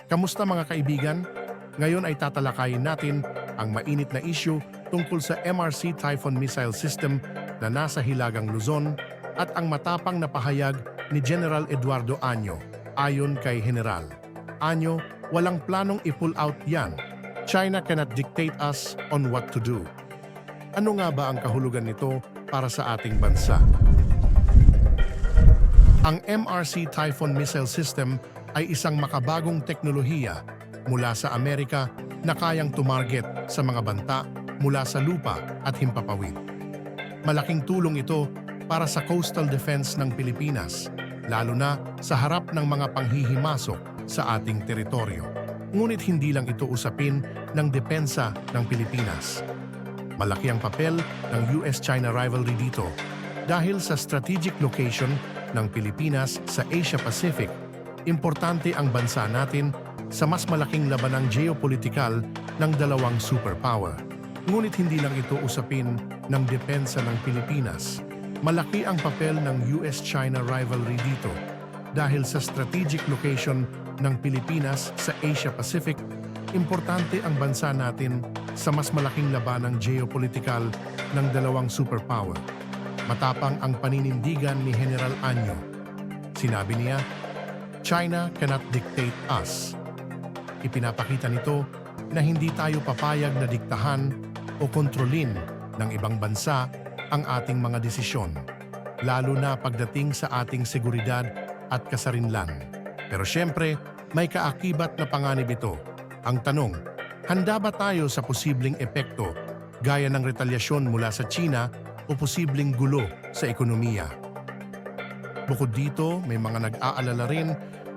Kamusta mga kaibigan? Ngayon ay tatalakayin natin ang mainit na issue tungkol sa MRC Typhoon Missile System na nasa Hilagang Luzon at ang matapang na pahayag ni General Eduardo Año. Ayon kay General Año, walang planong i-pull out yan. China cannot dictate us on what to do. Ano nga ba ang kahulugan nito para sa ating bansa? Ang MRC Typhoon Missile System ay isang makabagong teknolohiya mula sa Amerika na kayang tumarget sa mga banta mula sa lupa at himpapawid. Malaking tulong ito para sa coastal defense ng Pilipinas, lalo na sa harap ng mga panghihimasok sa ating teritoryo. Ngunit hindi lang ito usapin ng depensa ng Pilipinas. Malaki ang papel ng US-China rivalry dito dahil sa strategic location ng Pilipinas sa Asia-Pacific. Importante ang bansa natin sa mas malaking labanang geopolitikal ng dalawang superpower. Ngunit hindi lang ito usapin ng depensa ng Pilipinas. Malaki ang papel ng US-China rivalry dito dahil sa strategic location ng Pilipinas sa Asia-Pacific. Importante ang bansa natin sa mas malaking labanang geopolitikal ng dalawang superpower. Matapang ang paninindigan ni General Año. Sinabi niya, China cannot dictate us. Ipinapakita nito na hindi tayo papayag na diktahan o kontrolin ng ibang bansa ang ating mga desisyon, lalo na pagdating sa ating seguridad at kasarinlan. Pero syempre, may kaakibat na panganib ito. Ang tanong, handa ba tayo sa posibleng epekto gaya ng retalyasyon mula sa China o posibleng gulo sa ekonomiya? Bukod dito, may mga nag-aalala rin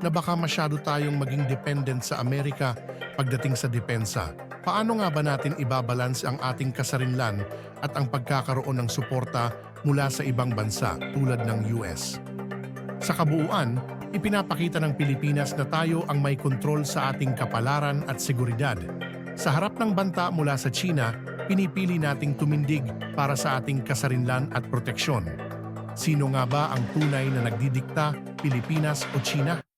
na baka masyado tayong maging dependent sa Amerika pagdating sa depensa. Paano nga ba natin ibabalance ang ating kasarinlan at ang pagkakaroon ng suporta mula sa ibang bansa tulad ng US? Sa kabuuan, ipinapakita ng Pilipinas na tayo ang may kontrol sa ating kapalaran at seguridad. Sa harap ng banta mula sa China, pinipili nating tumindig para sa ating kasarinlan at proteksyon. Sino nga ba ang tunay na nagdidikta, Pilipinas o China?